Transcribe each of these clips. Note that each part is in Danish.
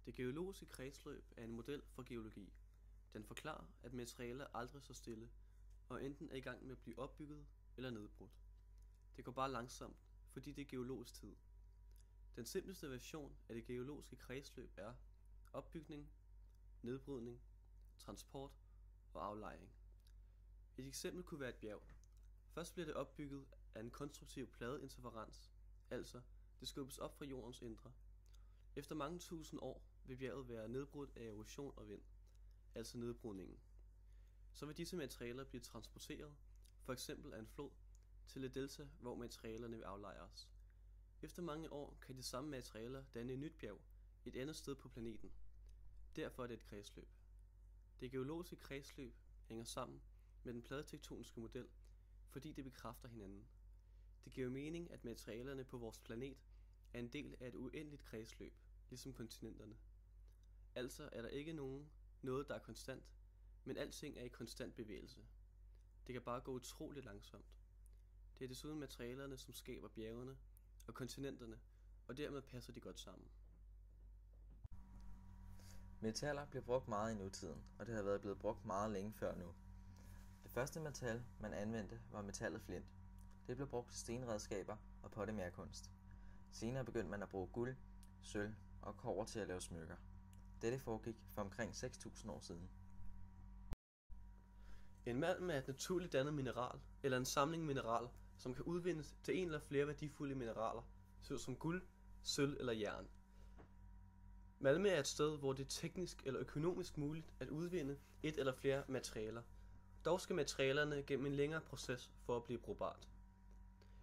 Det geologiske kredsløb er en model for geologi. Den forklarer, at materialer aldrig står stille, og enten er i gang med at blive opbygget eller nedbrudt. Det går bare langsomt, fordi det er geologisk tid. Den simpleste version af det geologiske kredsløb er opbygning, nedbrydning, transport og aflejring. Et eksempel kunne være et bjerg. Først bliver det opbygget af en konstruktiv pladeinterferens, altså det skubbes op fra jordens indre. Efter mange tusind år vil bjerget være nedbrudt af erosion og vind, altså nedbrydningen. Så vil disse materialer blive transporteret, for eksempel af en flod, til et delta, hvor materialerne vil aflejres. Efter mange år kan de samme materialer danne et nyt bjerg et andet sted på planeten. Derfor er det et kredsløb. Det geologiske kredsløb hænger sammen med den pladetektoniske model, fordi det bekræfter hinanden. Det giver mening, at materialerne på vores planet er en del af et uendeligt kredsløb, ligesom kontinenterne. Altså er der ikke noget, der er konstant, men alting er i konstant bevægelse. Det kan bare gå utroligt langsomt. Det er desuden materialerne, som skaber bjergene og kontinenterne, og dermed passer de godt sammen. Metaller bliver brugt meget i nutiden, og det har været blevet brugt meget længe før nu. Det første metal, man anvendte, var metallet flint. Det blev brugt til stenredskaber og pottemærkunst. Senere begyndte man at bruge guld, sølv og kobber til at lave smykker. Dette foregik for omkring 6.000 år siden. En malm er et naturligt dannet mineral, eller en samling mineraler, som kan udvindes til en eller flere værdifulde mineraler, såsom guld, sølv eller jern. Malme er et sted, hvor det er teknisk eller økonomisk muligt at udvinde et eller flere materialer. Dog skal materialerne gennem en længere proces for at blive brugbart.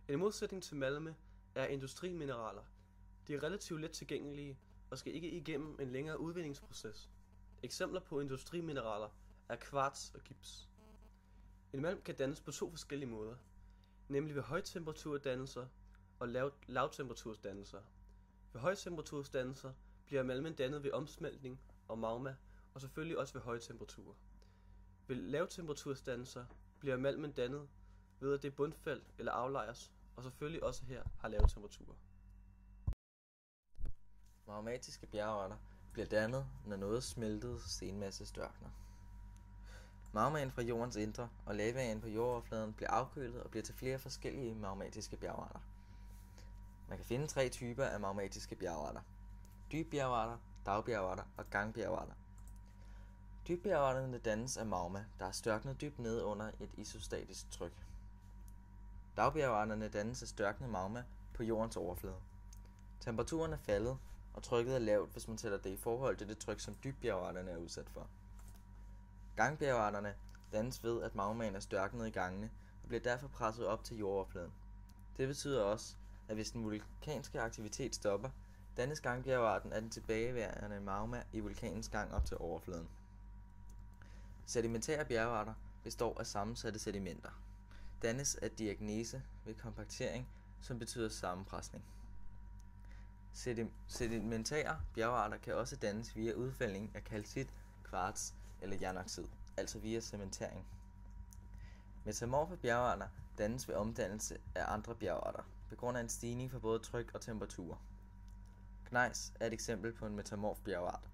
En modsætning til malme er industrimineraler. De er relativt let tilgængelige og skal ikke igennem en længere udvindingsproces. Eksempler på industrimineraler er kvarts og gips. En malm kan dannes på to forskellige måder, nemlig ved højtemperaturdannelser og lavtemperatursdannelser. Ved højtemperatursdannelser bliver malmen dannet ved omsmeltning og magma, og selvfølgelig også ved høje temperaturer. Ved lavtemperatursdannelser bliver malmen dannet ved at det bundfald eller aflejres, og selvfølgelig også her har lave temperaturer. Magmatiske bjergarter bliver dannet, når noget smeltet stenmasse størkner. Magmaen fra jordens indre og lavaen på jordoverfladen bliver afkølet og bliver til flere forskellige magmatiske bjergarter. Man kan finde 3 typer af magmatiske bjergarter: dybbjergarter, dagbjergarter og gangbjergarter. Dybbjergarterne dannes af magma, der er størknet dybt nede under et isostatisk tryk. Dagbjergarterne dannes af størknet magma på jordens overflade. Temperaturen er faldet, og trykket er lavt, hvis man sætter det i forhold til det tryk, som dybbjergarterne er udsat for. Gangbjergarterne dannes ved, at magmaen er størknet i gangene og bliver derfor presset op til jordoverfladen. Det betyder også, at hvis den vulkanske aktivitet stopper, dannes gangbjergarten af den tilbageværende magma i vulkanens gang op til overfladen. Sedimentære bjergarter består af sammensatte sedimenter. Dannes af diagnese ved kompaktering, som betyder sammenpresning. Sedimentære bjergarter kan også dannes via udfældning af kalcit, kvarts eller jernoxid, altså via cementering. Metamorfe bjergarter dannes ved omdannelse af andre bjergarter, på grund af en stigning for både tryk og temperatur. Gnejs er et eksempel på en metamorf bjergart.